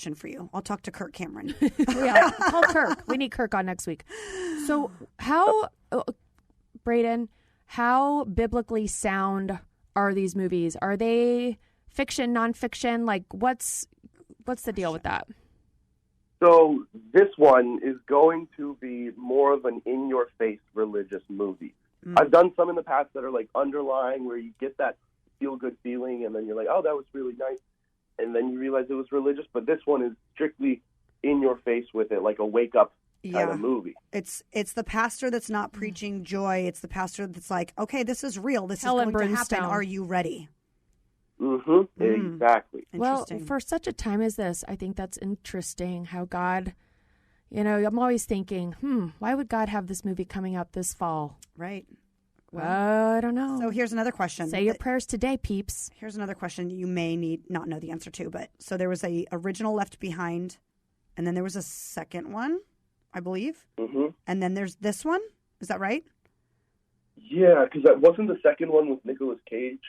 question for you. I'll talk to Kirk Cameron. Yeah, call Kirk. We need Kirk on next week. So Braeden, how biblically sound are these movies? Are they fiction, nonfiction? Like, what's the deal with that? So this one is going to be more of an in-your-face religious movie. I've done some in the past that are like underlying, where you get that feel-good feeling, and then you're like, oh, that was really nice. And then you realize it was religious. But this one is strictly in your face with it, like a wake-up kind of movie. It's the pastor that's not preaching joy. It's the pastor that's like, okay, this is real. This is going to happen. Are you ready? Exactly. Well, for such a time as this, I think that's interesting how God, I'm always thinking, why would God have this movie coming out this fall? Right. Well, I don't know. So here's another question. Say your prayers today, peeps. Here's another question you may not know the answer to, but so there was a original Left Behind, and then there was a second one, I believe. And then there's this one. Is that right? Yeah, because that wasn't the second one with Nicolas Cage.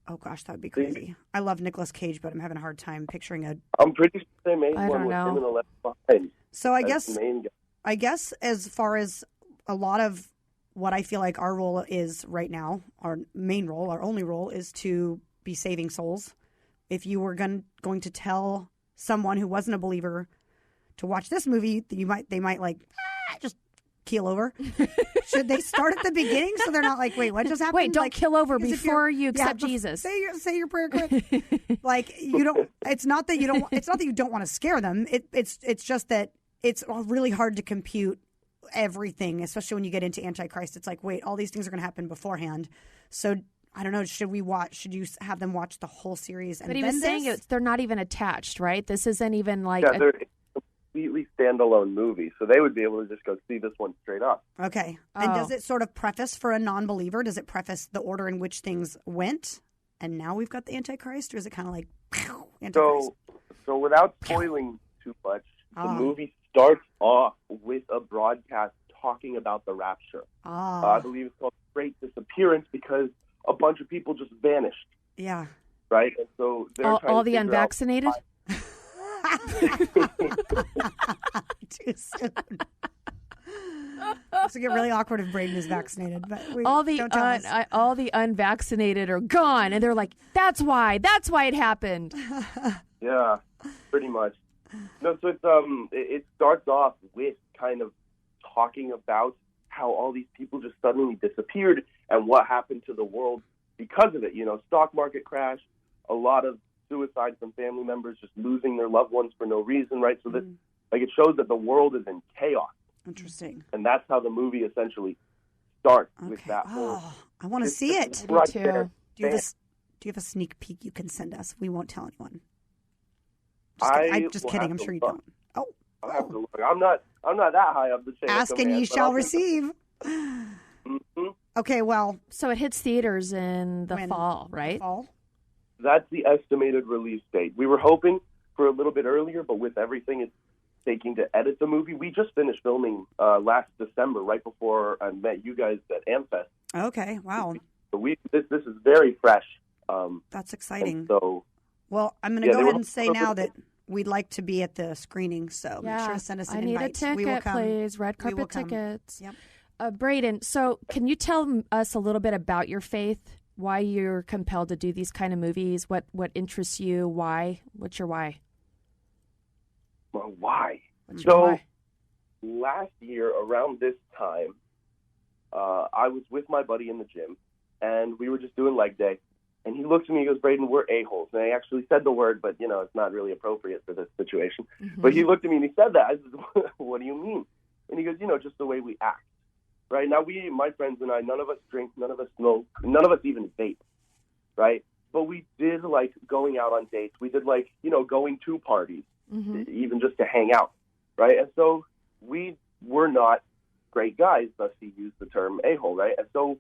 Oh, gosh, that would be crazy. I love Nicolas Cage, but I'm having a hard time picturing a... I'm pretty sure they made one with him in the Left Behind. So I guess as far as a lot of what I feel like our role is right now, our main role, our only role, is to be saving souls. If you were going to tell someone who wasn't a believer to watch this movie, they might like, just keel over. Should they start at the beginning so they're not like, wait, what just happened? Wait, don't keel over before you accept Jesus. Say your prayer quick. Like, you don't. It's not that you don't. It's not that you don't want to scare them. It's just that it's really hard to compute everything, especially when you get into Antichrist. It's like, wait, all these things are going to happen beforehand. So I don't know. Should you have them watch the whole series? And but he was saying they're not even attached, right? This isn't even like they're a completely standalone movie, so they would be able to just go see this one straight up. Okay. And does it sort of preface for a non-believer? Does it preface the order in which things went? And now we've got the Antichrist, or is it kind of like Antichrist? So without spoiling too much, the movie starts off with a broadcast talking about the rapture. I believe it's called Great Disappearance because a bunch of people just vanished. Yeah. Right? And so they're all the unvaccinated? Too soon. It's going to get really awkward if Braeden is vaccinated. But all the unvaccinated are gone, and they're like, that's why it happened. Yeah, pretty much. No, so it starts off with kind of talking about how all these people just suddenly disappeared and what happened to the world because of it. Stock market crash, a lot of suicide from family members, just losing their loved ones for no reason, right? So that, it shows that the world is in chaos. Interesting. And that's how the movie essentially starts with that whole... I want to see it. Me too. Do you have a sneak peek you can send us? We won't tell anyone. Just kidding. I'm sure you don't. Oh. I'll have to look. I'm not that high up the chain. Ask and ye shall receive. Okay, well. So it hits theaters in the fall, right? Fall? That's the estimated release date. We were hoping for a little bit earlier, but with everything it's taking to edit the movie, we just finished filming last December, right before I met you guys at AmFest. Okay, wow. So this is very fresh. That's exciting. So, well, I'm going to go ahead and say now that we'd like to be at the screening, so make sure to send us an invite. I need a ticket, we will come. Please. Red carpet tickets. Yep. Braeden, so can you tell us a little bit about your faith? Why you're compelled to do these kind of movies? What interests you? Why? What's your why? Well, why? What's your why? Last year around this time, I was with my buddy in the gym, and we were just doing leg day. And he looked at me and he goes, Braeden, we're a-holes. And I actually said the word, but, it's not really appropriate for this situation. Mm-hmm. But he looked at me and he said that. I said, what do you mean? And he goes, just the way we act. Right? Now, my friends and I, none of us drink, none of us smoke, none of us even vape. Right? But we did like going out on dates. We did like, going to parties, even just to hang out. Right? And so we were not great guys, thus he used the term a-hole. Right? And so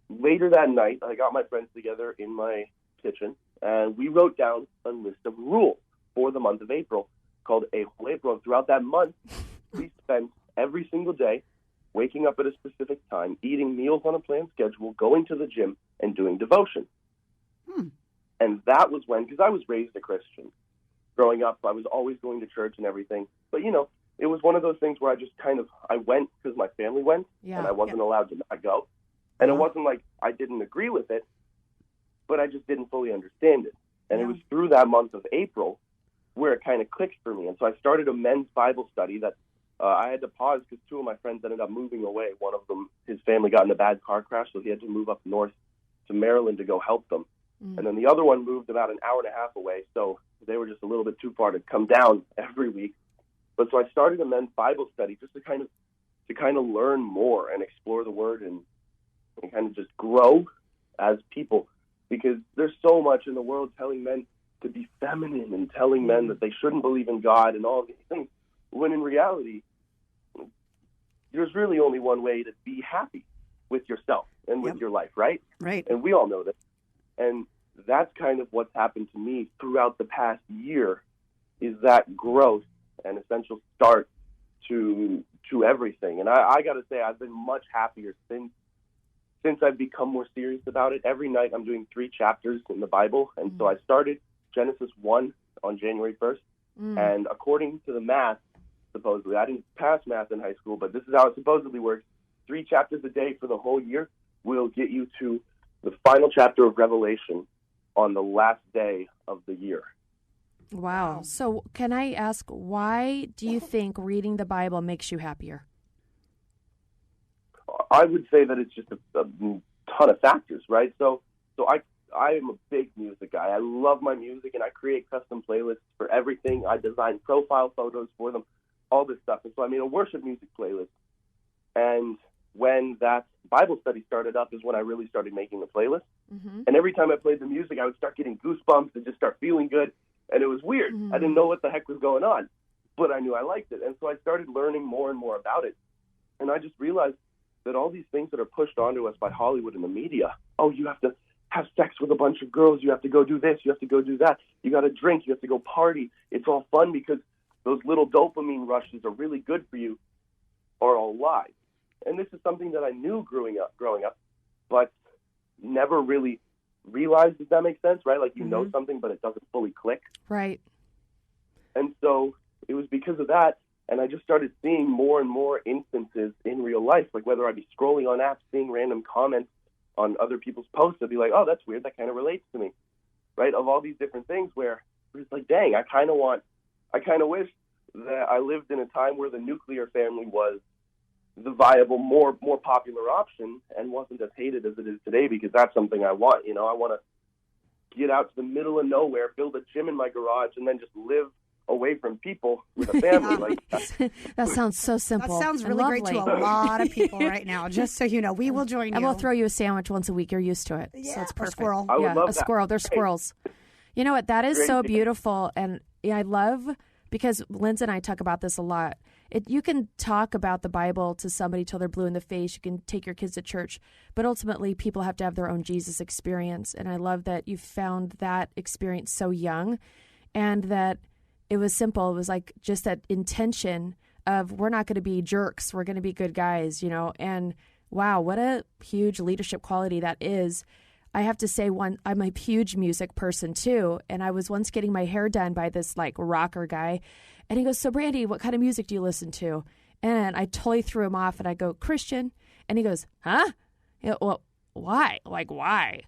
later that night, I got my friends together in my kitchen, and we wrote down a list of rules for the month of April called A-Hole April. And throughout that month, we spent every single day waking up at a specific time, eating meals on a planned schedule, going to the gym, and doing devotion. And that was when, because I was raised a Christian, growing up. I was always going to church and everything. But, you know, it was one of those things where I just I went because my family went, and I wasn't allowed to not go. And it wasn't like I didn't agree with it, but I just didn't fully understand it. And it was through that month of April where it kind of clicked for me. And so I started a men's Bible study that I had to pause because two of my friends ended up moving away. One of them, his family got in a bad car crash, so he had to move up north to Maryland to go help them. And then the other one moved about an hour and a half away, so they were just a little bit too far to come down every week. But so I started a men's Bible study just to kind of learn more and explore the Word and kind of just grow as people, because there's so much in the world telling men to be feminine and telling men that they shouldn't believe in God and all these things, when in reality, there's really only one way to be happy with yourself and with your life, right? Right. And we all know that. And that's kind of what's happened to me throughout the past year, is that growth and essential start to everything. And I got to say, I've been much happier since I've become more serious about it. Every night I'm doing 3 chapters in the Bible. And so I started Genesis 1 on January 1st. And according to the math, supposedly, I didn't pass math in high school, but this is how it supposedly works. 3 chapters a day for the whole year will get you to the final chapter of Revelation on the last day of the year. Wow. So can I ask, why do you think reading the Bible makes you happier? I would say that it's just a ton of factors, right? So I am a big music guy. I love my music, and I create custom playlists for everything. I design profile photos for them, all this stuff. And so I made a worship music playlist. And when that Bible study started up is when I really started making the playlist. And every time I played the music, I would start getting goosebumps and just start feeling good. And it was weird. I didn't know what the heck was going on, but I knew I liked it. And so I started learning more and more about it. And I just realized that all these things that are pushed onto us by Hollywood and the media, oh, you have to have sex with a bunch of girls, you have to go do this, you have to go do that, you got to drink, you have to go party. It's all fun because those little dopamine rushes are really good for you, are all lies. And this is something that I knew growing up, but never really realized, if that makes sense, right? Like you know something, but it doesn't fully click. Right. And so it was because of that, and I just started seeing more and more instances in real life, like whether I'd be scrolling on apps, seeing random comments on other people's posts, I'd be like, oh, that's weird, that kind of relates to me, right? Of all these different things where it's like, dang, I kind of wish that I lived in a time where the nuclear family was the viable, more popular option and wasn't as hated as it is today, because that's something I want. You know, I want to get out to the middle of nowhere, build a gym in my garage, and then just live away from people with a family. Like that sounds so simple. That sounds really great to a lot of people right now. Just so you know, we will join you. And we'll throw you a sandwich once a week. You're used to it. Yeah, so it's perfect. A squirrel. I would love a that. Squirrel. They're squirrels. You know what? That is so beautiful. And I love, because Lindsay and I talk about this a lot. You can talk about the Bible to somebody till they're blue in the face. You can take your kids to church, but ultimately people have to have their own Jesus experience. And I love that you found that experience so young, and that it was simple. It was like just that intention of, we're not going to be jerks. We're going to be good guys, you know. And wow, what a huge leadership quality that is. I have to say, I'm a huge music person too. And I was once getting my hair done by this like rocker guy. And he goes, so Brandie, what kind of music do you listen to? And I totally threw him off, and I go, Christian. And he goes, huh? Well, why? Like, why?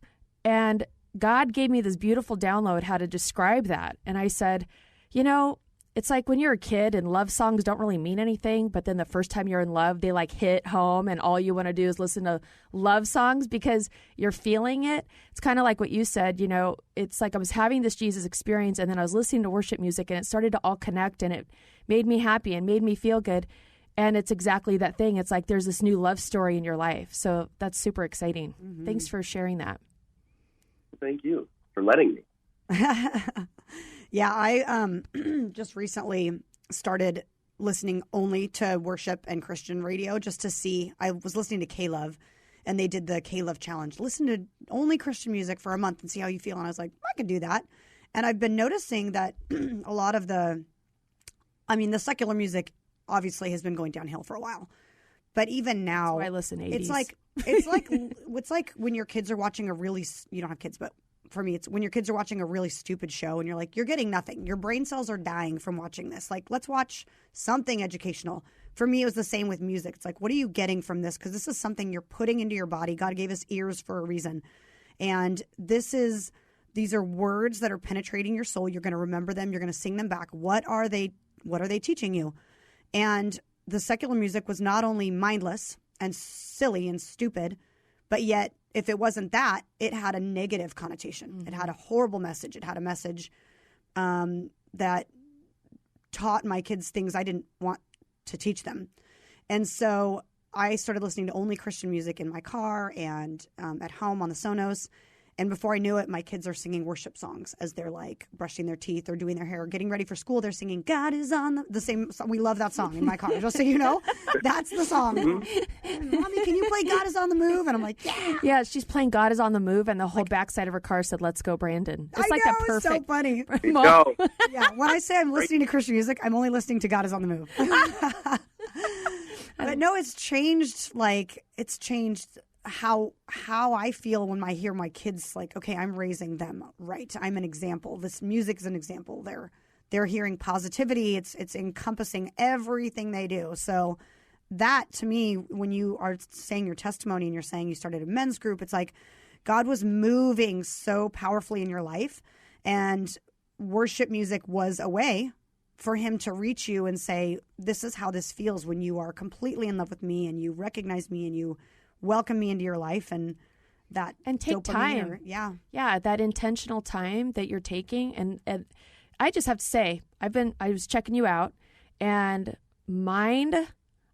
And God gave me this beautiful download how to describe that. And I said, you know, it's like when you're a kid and love songs don't really mean anything, but then the first time you're in love, they like hit home, and all you want to do is listen to love songs because you're feeling it. It's kind of like what you said, you know, it's like I was having this Jesus experience, and then I was listening to worship music, and it started to all connect, and it made me happy and made me feel good. And it's exactly that thing. It's like there's this new love story in your life. So that's super exciting. Thanks for sharing that. Thank you for letting me. Yeah, I just recently started listening only to worship and Christian radio just to see. I was listening to K-Love, and they did the K-Love challenge. Listen to only Christian music for a month and see how you feel. And I was like, I can do that. And I've been noticing that a lot of the secular music obviously has been going downhill for a while. But even now, that's why I listen 80s. It's like when your kids are watching you don't have kids, but for me. It's when your kids are watching a really stupid show and you're like, you're getting nothing. Your brain cells are dying from watching this. Like, let's watch something educational. For me, it was the same with music. It's like, what are you getting from this? Because this is something you're putting into your body. God gave us ears for a reason. And these are words that are penetrating your soul. You're going to remember them. You're going to sing them back. What are they teaching you? And the secular music was not only mindless and silly and stupid, but yet if it wasn't that, it had a negative connotation. Mm-hmm. It had a horrible message. It had a message that taught my kids things I didn't want to teach them. And so I started listening to only Christian music in my car and at home on the Sonos. And before I knew it, my kids are singing worship songs as they're like brushing their teeth or doing their hair, getting ready for school. They're singing "God is on the same song." We love that song in my car. Just so you know, that's the song. Mommy, can you play "God is on the move"? And I'm like, yeah. Yeah, she's playing "God is on the move," and the whole backside of her car said, "Let's go, Brandon." It's like that perfect. It's so funny. No. Yeah, when I say I'm listening to Christian music, I'm only listening to "God is on the move." But no, it's changed. Like, it's changed how I feel when I hear my kids like, okay, I'm raising them right. I'm an example. This music is an example. They're hearing positivity. It's encompassing everything they do. So that, to me, when you are saying your testimony and you're saying you started a men's group, it's like God was moving so powerfully in your life, and worship music was a way for him to reach you and say, this is how this feels when you are completely in love with me and you recognize me and you welcome me into your life, and take time. Yeah, that intentional time that you're taking. And I just have to say, I was checking you out, and mind,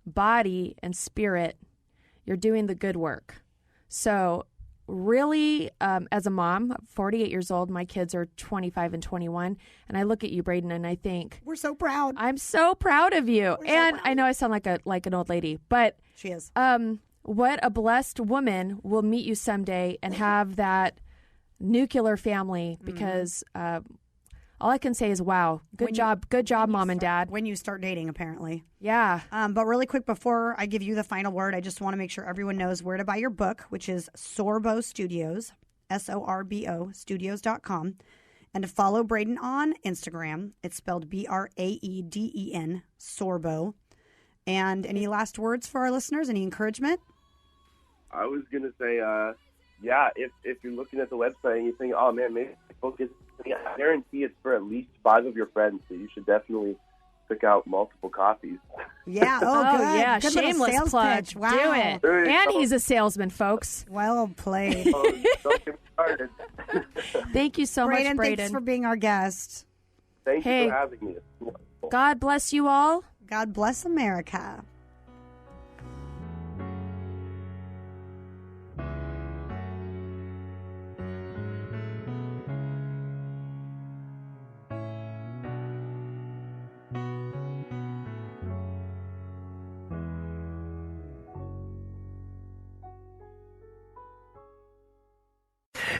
body, and spirit, you're doing the good work. So really, as a mom, 48 years old, my kids are 25 and 21, and I look at you, Braeden, and I think, we're so proud. I'm so proud of you. And I know I sound like an old lady, but she is. What a blessed woman will meet you someday and have that nuclear family, because all I can say is, wow, good job, Mom and Dad. When you start dating, apparently. Yeah. But really quick, before I give you the final word, I just want to make sure everyone knows where to buy your book, which is Sorbo Studios, SORBO, studios.com, and to follow Braeden on Instagram. It's spelled BRAEDEN, Sorbo. And any last words for our listeners? Any encouragement? I was going to say, if you're looking at the website and you think, oh, man, maybe the book is, I guarantee it's for at least 5 of your friends, so you should definitely pick out multiple copies. Yeah, good. Yeah, good shameless plug. Pitch. Wow. Do it. And he's a salesman, folks. Well played. Don't get me started. Thank you so much, Braeden. Thanks for being our guest. Thank you for having me. God bless you all. God bless America.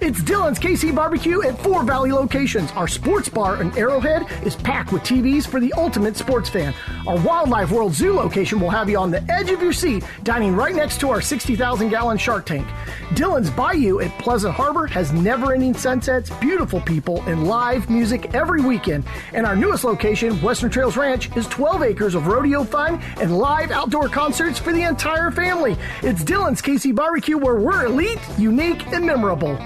It's Dylan's KC Barbecue at 4 Valley locations. Our sports bar in Arrowhead is packed with TVs for the ultimate sports fan. Our Wildlife World Zoo location will have you on the edge of your seat, dining right next to our 60,000-gallon shark tank. Dylan's Bayou at Pleasant Harbor has never-ending sunsets, beautiful people, and live music every weekend. And our newest location, Western Trails Ranch, is 12 acres of rodeo fun and live outdoor concerts for the entire family. It's Dylan's KC Barbecue, where we're elite, unique, and memorable.